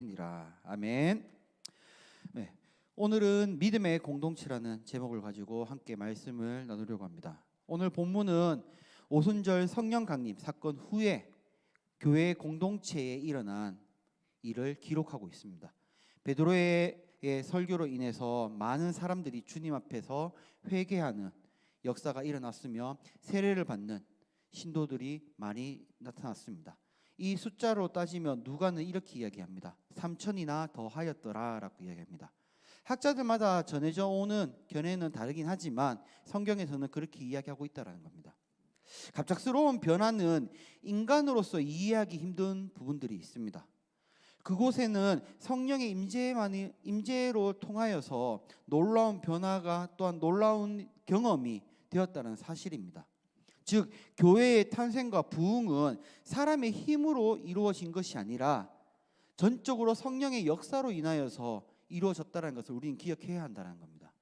되시니라. 아멘. 네, 오늘은 믿음의 공동체라는 제목을 가지고 함께 말씀을 나누려고 합니다. 오늘 본문은 오순절 성령 강림 사건 후에 교회 공동체에 일어난 일을 기록하고 있습니다. 베드로의 설교로 인해서 많은 사람들이 주님 앞에서 회개하는 역사가 일어났으며 세례를 받는 신도들이 많이 나타났습니다. 이 숫자로 따지면 누가는 이렇게 이야기합니다. 3,000이나 더 하였더라 라고 이야기합니다. 학자들마다 전해져 오는 견해는 다르긴 하지만 성경에서는 그렇게 이야기하고 있다는 겁니다. 갑작스러운 변화는 인간으로서 이해하기 힘든 부분들이 있습니다. 그곳에는 성령의 임재로 통하여서 놀라운 변화가 또한 놀라운 경험이 되었다는 사실입니다. 즉 교회의 탄생과 부흥은 사람의 힘으로 이루어진 것이 아니라 전적으로 성령의 역사로 인하여서 이루어졌다는 것을 우리는 기억해야 한다는 겁니다.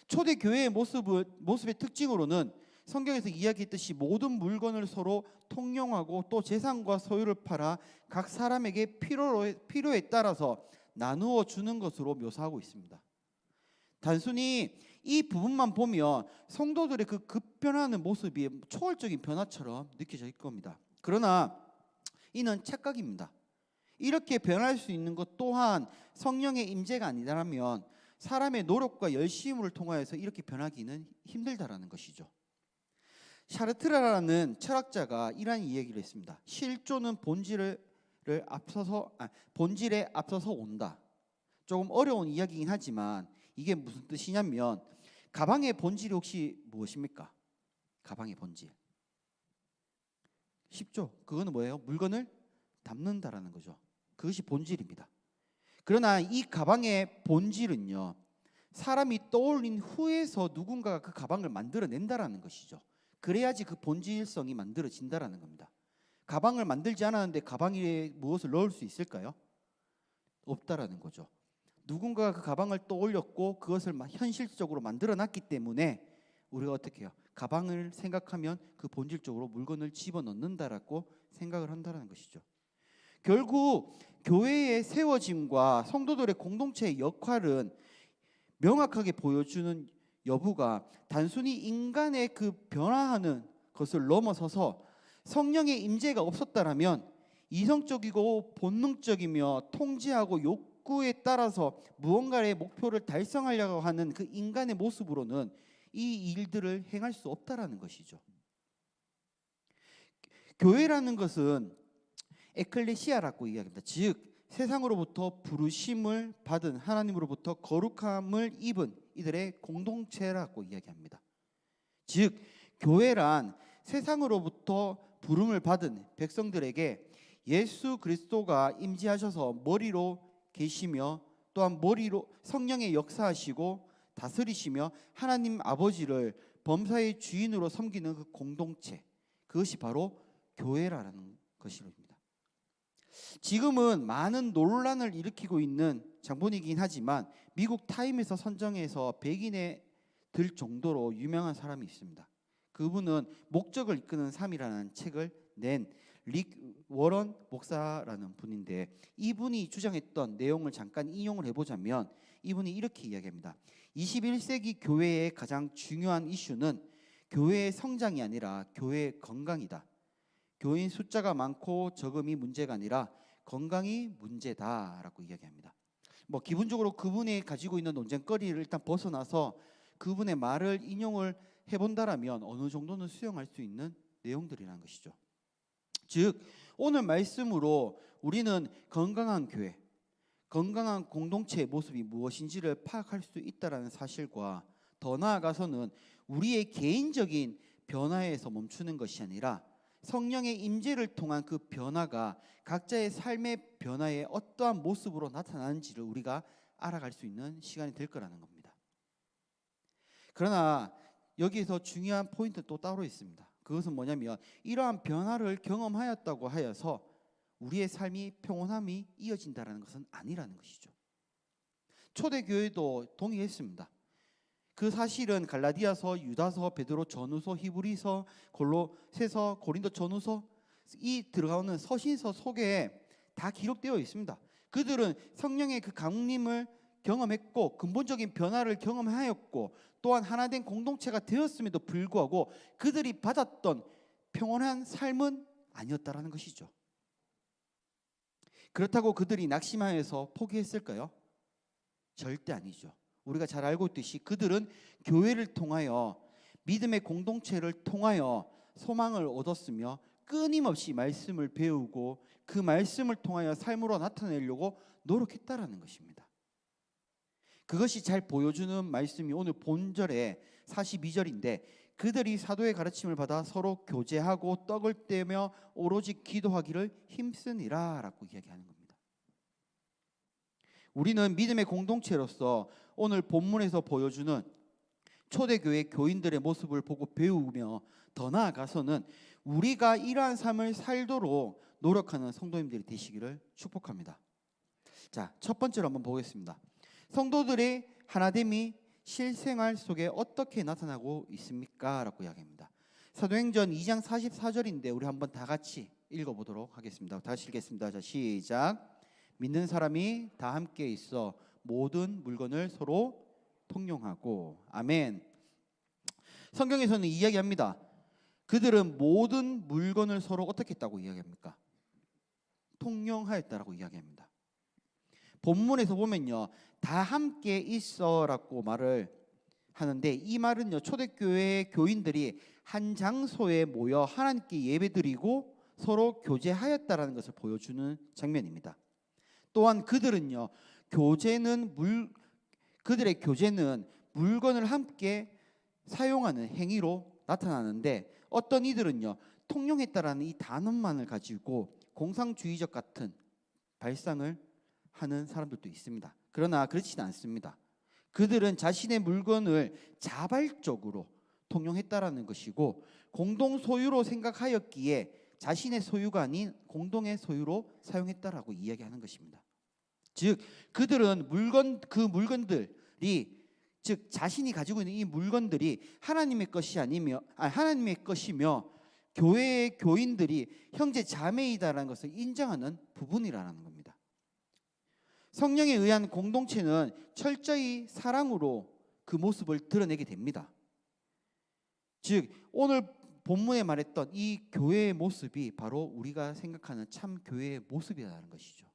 초대 교회의 모습의 특징으로는 성경에서 이야기했듯이 모든 물건을 서로 통용하고 또 재산과 소유를 팔아 각 사람에게 필요에 따라서 나누어 주는 것으로 묘사하고 있습니다. 단순히 이 부분만 보면 성도들의 그 급변하는 모습이 초월적인 변화처럼 느껴질 겁니다. 그러나 이는 착각입니다. 이렇게 변할 수 있는 것 또한 성령의 임재가 아니라면 사람의 노력과 열심을 통하여서 이렇게 변하기는 힘들다라는 것이죠. 샤르트라라는 철학자가 이러한 이야기를 했습니다. 실존은 본질에 앞서서 온다. 조금 어려운 이야기이긴 하지만 이게 무슨 뜻이냐면 가방의 본질이 혹시 무엇입니까? 가방의 본질. 쉽죠? 그거는 뭐예요? 물건을 담는다라는 거죠. 그것이 본질입니다. 그러나 이 가방의 본질은요, 사람이 떠올린 후에서 누군가가 그 가방을 만들어낸다라는 것이죠. 그래야지 그 본질성이 만들어진다라는 겁니다. 가방을 만들지 않았는데 가방에 무엇을 넣을 수 있을까요? 없다라는 거죠. 누군가가 그 가방을 떠올렸고 그것을 현실적으로 만들어놨기 때문에 우리가 어떻게 해요? 가방을 생각하면 그 본질적으로 물건을 집어넣는다라고 생각을 한다는 것이죠. 결국 교회의 세워짐과 성도들의 공동체의 역할은 명확하게 보여주는 여부가 단순히 인간의 그 변화하는 것을 넘어서서 성령의 임재가 없었다라면 이성적이고 본능적이며 통제하고 욕구에 따라서 무언가의 목표를 달성하려고 하는 그 인간의 모습으로는 이 일들을 행할 수 없다라는 것이죠. 교회라는 것은 에클레시아라고 이야기합니다. 즉 세상으로부터 부르심을 받은 하나님으로부터 거룩함을 입은 이들의 공동체라고 이야기합니다. 즉 교회란 세상으로부터 부름을 받은 백성들에게 예수 그리스도가 임재하셔서 머리로 계시며 또한 머리로 성령의 역사하시고 다스리시며 하나님 아버지를 범사의 주인으로 섬기는 그 공동체, 그것이 바로 교회라는 것입니다. 지금은 많은 논란을 일으키고 있는 장본이긴 하지만 미국 타임에서 선정해서 100인에 들 정도로 유명한 사람이 있습니다. 그분은 목적을 이끄는 삶이라는 책을 낸 릭 워런 목사라는 분인데, 이분이 주장했던 내용을 잠깐 인용을 해보자면 이분이 이렇게 이야기합니다. 21세기 교회의 가장 중요한 이슈는 교회의 성장이 아니라 교회의 건강이다. 교인 숫자가 많고 적음이 문제가 아니라 건강이 문제다라고 이야기합니다. 기본적으로 그분이 가지고 있는 논쟁거리를 일단 벗어나서 그분의 말을 인용을 해본다라면 어느 정도는 수용할 수 있는 내용들이라는 것이죠. 즉 오늘 말씀으로 우리는 건강한 교회, 건강한 공동체의 모습이 무엇인지를 파악할 수 있다는 사실과 더 나아가서는 우리의 개인적인 변화에서 멈추는 것이 아니라 성령의 임재를 통한 그 변화가 각자의 삶의 변화에 어떠한 모습으로 나타나는지를 우리가 알아갈 수 있는 시간이 될 거라는 겁니다. 그러나 여기에서 중요한 포인트는 또 따로 있습니다. 그것은 뭐냐면 이러한 변화를 경험하였다고 하여서 우리의 삶이 평온함이 이어진다는 것은 아니라는 것이죠. 초대교회도 동의했습니다. 그 사실은 갈라디아서, 유다서, 베드로 전후서, 히브리서, 골로새서, 고린도 전후서 이 들어가는 서신서 속에 다 기록되어 있습니다. 그들은 성령의 그 강림을 경험했고 근본적인 변화를 경험하였고 또한 하나 된 공동체가 되었음에도 불구하고 그들이 받았던 평온한 삶은 아니었다라는 것이죠. 그렇다고 그들이 낙심하여서 포기했을까요? 절대 아니죠. 우리가 잘 알고 있듯이 그들은 교회를 통하여 믿음의 공동체를 통하여 소망을 얻었으며 끊임없이 말씀을 배우고 그 말씀을 통하여 삶으로 나타내려고 노력했다라는 것입니다. 그것이 잘 보여주는 말씀이 오늘 본절의 42절인데 그들이 사도의 가르침을 받아 서로 교제하고 떡을 떼며 오로지 기도하기를 힘쓰니라 라고 이야기하는 겁니다. 우리는 믿음의 공동체로서 오늘 본문에서 보여주는 초대교회 교인들의 모습을 보고 배우며 더 나아가서는 우리가 이러한 삶을 살도록 노력하는 성도님들이 되시기를 축복합니다. 자, 첫 번째로 한번 보겠습니다. 성도들의 하나됨이 실생활 속에 어떻게 나타나고 있습니까? 라고 이야기합니다. 사도행전 2장 44절인데 우리 한번 다 같이 읽어보도록 하겠습니다. 다시 읽겠습니다. 자, 시작. 믿는 사람이 다 함께 있어 모든 물건을 서로 통용하고. 아멘. 성경에서는 이야기합니다. 그들은 모든 물건을 서로 어떻게 했다고 이야기합니까? 통용하였다라고 이야기합니다. 본문에서 보면요, 다 함께 있어라고 말을 하는데 이 말은요, 초대교회 교인들이 한 장소에 모여 하나님께 예배드리고 서로 교제하였다라는 것을 보여주는 장면입니다. 또한 그들은요, 그들의 교제는 물건을 함께 사용하는 행위로 나타나는데 어떤 이들은요, 통용했다라는 이 단어만을 가지고 공상주의적 같은 발상을 하는 사람들도 있습니다. 그러나 그렇지는 않습니다. 그들은 자신의 물건을 자발적으로 통용했다라는 것이고 공동 소유로 생각하였기에 자신의 소유가 아닌 공동의 소유로 사용했다라고 이야기하는 것입니다. 즉 그들은 즉 자신이 가지고 있는 이 물건들이 하나님의 것이며 교회의 교인들이 형제 자매이다라는 것을 인정하는 부분이라는 겁니다. 성령에 의한 공동체는 철저히 사랑으로 그 모습을 드러내게 됩니다. 즉 오늘 본문에 말했던 이 교회의 모습이 바로 우리가 생각하는 참 교회의 모습이라는 것이죠.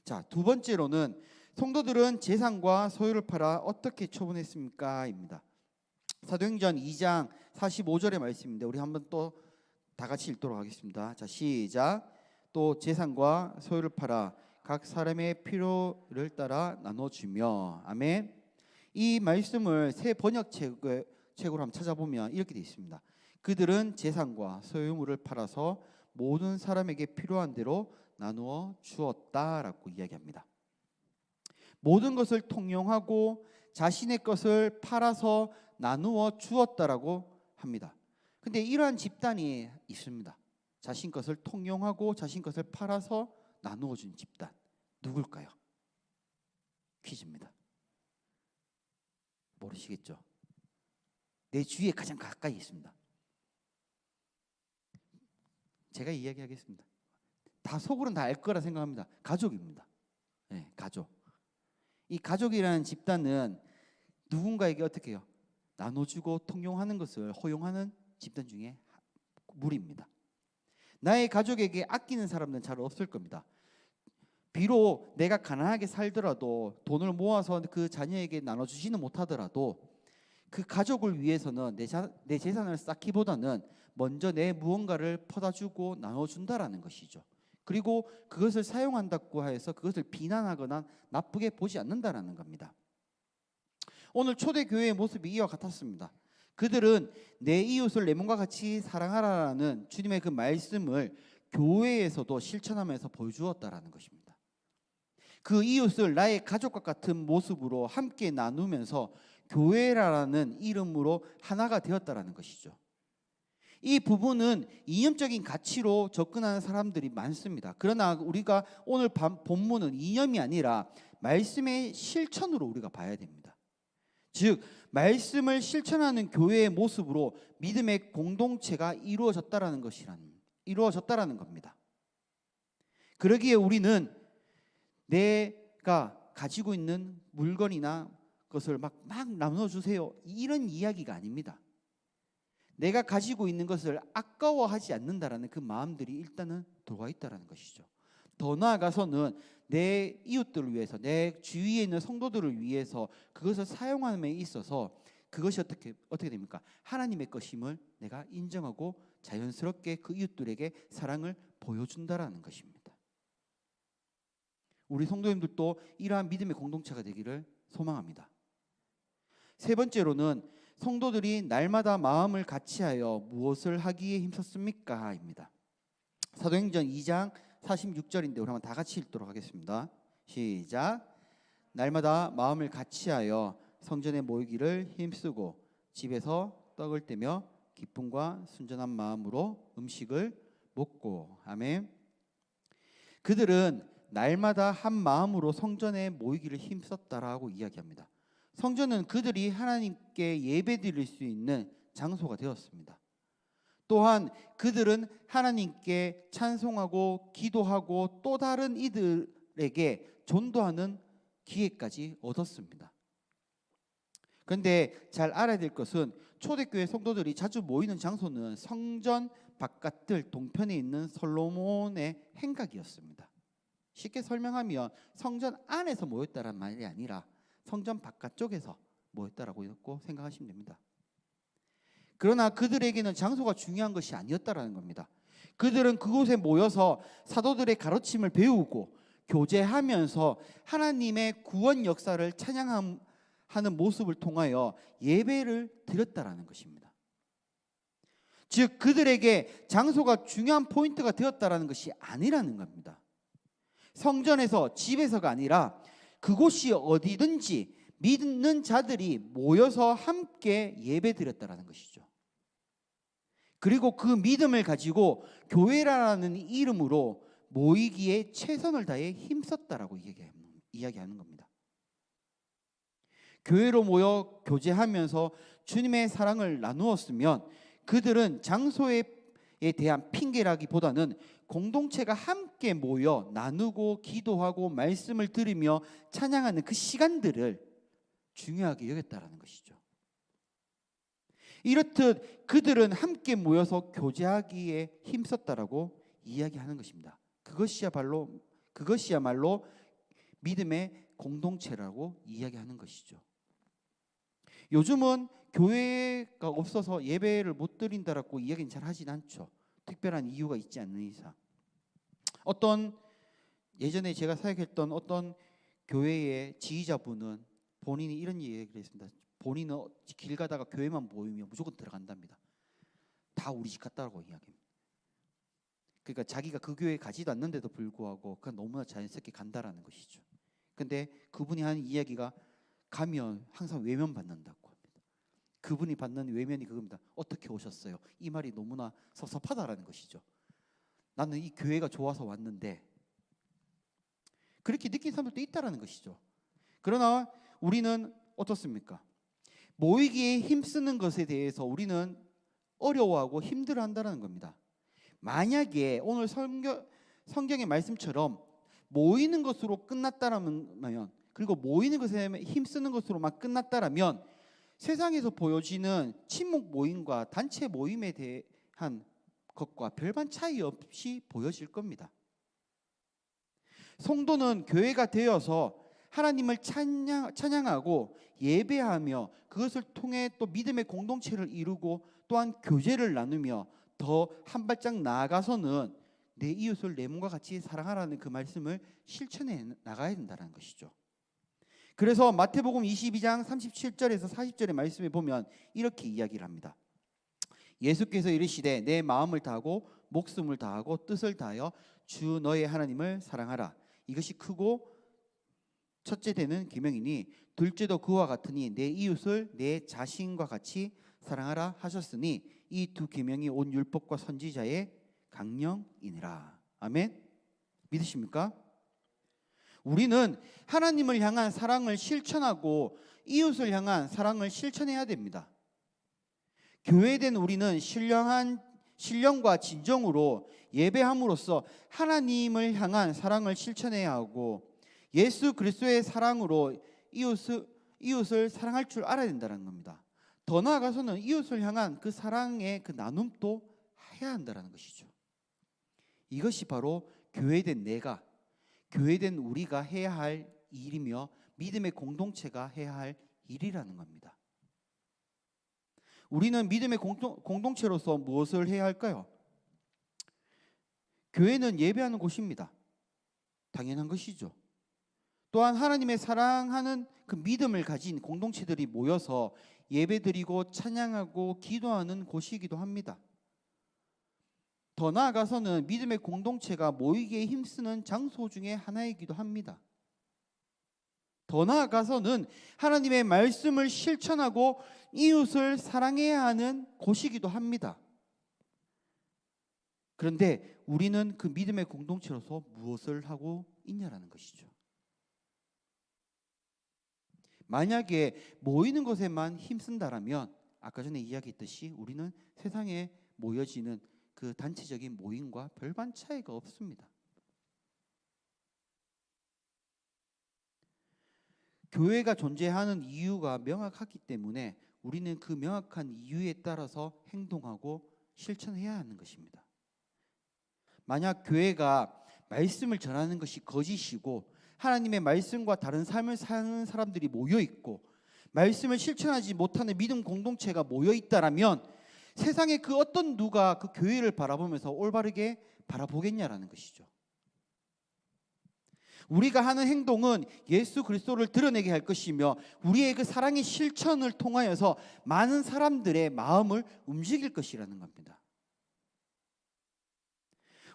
자, 두 번째로는 성도들은 재산과 소유를 팔아 어떻게 처분했습니까? 입니다. 사도행전 2장 45절의 말씀인데 우리 한번 또 다 같이 읽도록 하겠습니다. 자, 시작. 또 재산과 소유를 팔아 각 사람의 필요를 따라 나눠주며. 아멘. 이 말씀을 새 번역책으로 한번 찾아보면 이렇게 되어 있습니다. 그들은 재산과 소유물을 팔아서 모든 사람에게 필요한 대로 나누어 주었다라고 이야기합니다. 모든 것을 통용하고 자신의 것을 팔아서 나누어 주었다라고 합니다. 근데 이러한 집단이 있습니다. 자신 것을 통용하고 자신 것을 팔아서 나누어 준 집단. 누굴까요? 퀴즈입니다. 모르시겠죠? 내 주위에 가장 가까이 있습니다. 제가 이야기하겠습니다. 다 속으로는 다 알 거라 생각합니다. 가족입니다. 네, 가족. 이 가족이라는 집단은 누군가에게 어떻게 해요? 나눠주고 통용하는 것을 허용하는 집단 중에 무리입니다. 나의 가족에게 아끼는 사람은 잘 없을 겁니다. 비록 내가 가난하게 살더라도 돈을 모아서 그 자녀에게 나눠주지는 못하더라도 그 가족을 위해서는 내 재산을 쌓기보다는 먼저 내 무언가를 퍼다주고 나눠준다라는 것이죠. 그리고 그것을 사용한다고 해서 그것을 비난하거나 나쁘게 보지 않는다라는 겁니다. 오늘 초대교회의 모습이 이와 같았습니다. 그들은 내 이웃을 내 몸과 같이 사랑하라는 주님의 그 말씀을 교회에서도 실천하면서 보여주었다라는 것입니다. 그 이웃을 나의 가족과 같은 모습으로 함께 나누면서 교회라는 이름으로 하나가 되었다라는 것이죠. 이 부분은 이념적인 가치로 접근하는 사람들이 많습니다. 그러나 우리가 오늘 본문은 이념이 아니라 말씀의 실천으로 우리가 봐야 됩니다. 즉 말씀을 실천하는 교회의 모습으로 믿음의 공동체가 이루어졌다라는 겁니다. 그러기에 우리는 내가 가지고 있는 물건이나 것을 막 나눠주세요, 이런 이야기가 아닙니다. 내가 가지고 있는 것을 아까워하지 않는다라는 그 마음들이 일단은 들어와 있다라는 것이죠. 더 나아가서는 내 이웃들을 위해서, 내 주위에 있는 성도들을 위해서 그것을 사용함에 있어서 그것이 어떻게 됩니까? 하나님의 것임을 내가 인정하고 자연스럽게 그 이웃들에게 사랑을 보여준다라는 것입니다. 우리 성도님들도 이러한 믿음의 공동체가 되기를 소망합니다. 세 번째로는 성도들이 날마다 마음을 같이하여 무엇을 하기에 힘썼습니까? 입니다. 사도행전 2장 46절인데 우리 한번 다 같이 읽도록 하겠습니다. 시작. 날마다 마음을 같이하여 성전에 모이기를 힘쓰고 집에서 떡을 떼며 기쁨과 순전한 마음으로 음식을 먹고. 아멘. 그들은 날마다 한 마음으로 성전에 모이기를 힘썼다라고 이야기합니다. 성전은 그들이 하나님께 예배드릴 수 있는 장소가 되었습니다. 또한 그들은 하나님께 찬송하고 기도하고 또 다른 이들에게 전도하는 기회까지 얻었습니다. 그런데 잘 알아야 될 것은 초대교회 성도들이 자주 모이는 장소는 성전 바깥들 동편에 있는 솔로몬의 행각이었습니다. 쉽게 설명하면 성전 안에서 모였다란 말이 아니라 성전 바깥쪽에서 모였다라고 생각하시면 됩니다. 그러나 그들에게는 장소가 중요한 것이 아니었다라는 겁니다. 그들은 그곳에 모여서 사도들의 가르침을 배우고 교제하면서 하나님의 구원 역사를 찬양하는 모습을 통하여 예배를 드렸다라는 것입니다. 즉 그들에게 장소가 중요한 포인트가 되었다라는 것이 아니라는 겁니다. 성전에서, 집에서가 아니라 그곳이 어디든지 믿는 자들이 모여서 함께 예배드렸다라는 것이죠. 그리고 그 믿음을 가지고 교회라는 이름으로 모이기에 최선을 다해 힘썼다라고 이야기하는 겁니다. 교회로 모여 교제하면서 주님의 사랑을 나누었으면 그들은 장소에 대한 핑계라기보다는 공동체가 함께 모여 나누고 기도하고 말씀을 들으며 찬양하는 그 시간들을 중요하게 여겼다라는 것이죠. 이렇듯 그들은 함께 모여서 교제하기에 힘썼다라고 이야기하는 것입니다. 그것이야말로 믿음의 공동체라고 이야기하는 것이죠. 요즘은 교회가 없어서 예배를 못 드린다라고 이야기는 잘 하진 않죠. 특별한 이유가 있지 않는 이상. 예전에 제가 사역했던 어떤 교회의 지휘자분은 본인이 이런 얘기를 했습니다. 본인은 길 가다가 교회만 모이면 무조건 들어간답니다. 다 우리 집 같다고 이야기합니다. 그러니까 자기가 그 교회에 가지도 않는데도 불구하고 그냥 너무나 자연스럽게 간다라는 것이죠. 근데 그분이 하는 이야기가 가면 항상 외면 받는다고 합니다. 그분이 받는 외면이 그겁니다. 어떻게 오셨어요? 이 말이 너무나 섭섭하다라는 것이죠. 나는 이 교회가 좋아서 왔는데, 그렇게 느낀 사람들도 있다라는 것이죠. 그러나 우리는 어떻습니까? 모이기에 힘쓰는 것에 대해서 우리는 어려워하고 힘들어한다는 겁니다. 만약에 오늘 성경의 말씀처럼 모이는 것으로 끝났다라면, 그리고 모이는 것에 힘쓰는 것으로만 끝났다라면 세상에서 보여지는 친목 모임과 단체 모임에 대한 것과 별반 차이 없이 보여질 겁니다. 성도는 교회가 되어서 하나님을 찬양하고 예배하며 그것을 통해 또 믿음의 공동체를 이루고 또한 교제를 나누며 더 한 발짝 나아가서는 내 이웃을 내 몸과 같이 사랑하라는 그 말씀을 실천해 나가야 된다는 것이죠. 그래서 마태복음 22장 37절에서 40절의 말씀에 보면 이렇게 이야기를 합니다. 예수께서 이르시되 내 마음을 다하고 목숨을 다하고 뜻을 다하여 주 너의 하나님을 사랑하라. 이것이 크고 첫째 되는 계명이니 둘째도 그와 같으니 내 이웃을 내 자신과 같이 사랑하라 하셨으니 이 두 계명이 온 율법과 선지자의 강령이니라. 아멘. 믿으십니까? 우리는 하나님을 향한 사랑을 실천하고 이웃을 향한 사랑을 실천해야 됩니다. 교회된 우리는 신령과 진정으로 예배함으로써 하나님을 향한 사랑을 실천해야 하고, 예수 그리스도의 사랑으로 이웃을 사랑할 줄 알아야 된다는 겁니다. 더 나아가서는 이웃을 향한 그 사랑의 그 나눔도 해야 한다는 것이죠. 이것이 바로 교회된 내가, 교회된 우리가 해야 할 일이며 믿음의 공동체가 해야 할 일이라는 겁니다. 우리는 믿음의 공동체로서 무엇을 해야 할까요? 교회는 예배하는 곳입니다. 당연한 것이죠. 또한 하나님의 사랑하는 그 믿음을 가진 공동체들이 모여서 예배드리고 찬양하고 기도하는 곳이기도 합니다. 더 나아가서는 믿음의 공동체가 모이기에 힘쓰는 장소 중에 하나이기도 합니다. 더 나아가서는 하나님의 말씀을 실천하고 이웃을 사랑해야 하는 곳이기도 합니다. 그런데 우리는 그 믿음의 공동체로서 무엇을 하고 있냐라는 것이죠. 만약에 모이는 것에만 힘쓴다라면 아까 전에 이야기했듯이 우리는 세상에 모여지는 그 단체적인 모임과 별반 차이가 없습니다. 교회가 존재하는 이유가 명확하기 때문에 우리는 그 명확한 이유에 따라서 행동하고 실천해야 하는 것입니다. 만약 교회가 말씀을 전하는 것이 거짓이고 하나님의 말씀과 다른 삶을 사는 사람들이 모여 있고 말씀을 실천하지 못하는 믿음 공동체가 모여 있다라면 세상의 그 어떤 누가 그 교회를 바라보면서 올바르게 바라보겠냐라는 것이죠. 우리가 하는 행동은 예수 그리스도를 드러내게 할 것이며 우리의 그 사랑의 실천을 통하여서 많은 사람들의 마음을 움직일 것이라는 겁니다.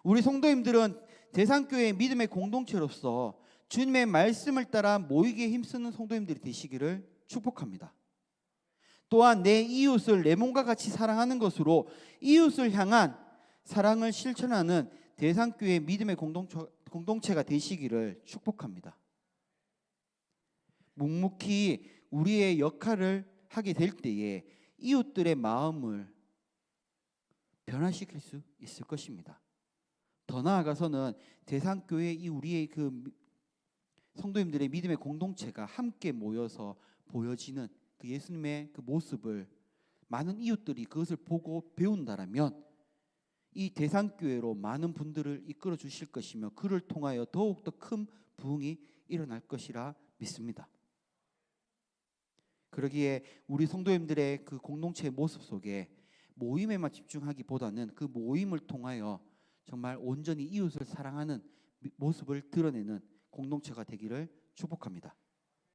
우리 성도님들은 대상교회의 믿음의 공동체로서 주님의 말씀을 따라 모이기에 힘쓰는 성도님들이 되시기를 축복합니다. 또한 내 이웃을 내 몸과 같이 사랑하는 것으로 이웃을 향한 사랑을 실천하는 대상교회의 믿음의 공동체가 되시기를 축복합니다. 묵묵히 우리의 역할을 하게 될 때에 이웃들의 마음을 변화시킬 수 있을 것입니다. 더 나아가서는 대상교회 이 우리의 그 성도님들의 믿음의 공동체가 함께 모여서 보여지는 그 예수님의 그 모습을 많은 이웃들이 그것을 보고 배운다라면 이 대상교회로 많은 분들을 이끌어 주실 것이며 그를 통하여 더욱더 큰 부흥이 일어날 것이라 믿습니다. 그러기에 우리 성도님들의 그 공동체의 모습 속에 모임에만 집중하기보다는 그 모임을 통하여 정말 온전히 이웃을 사랑하는 모습을 드러내는 공동체가 되기를 축복합니다.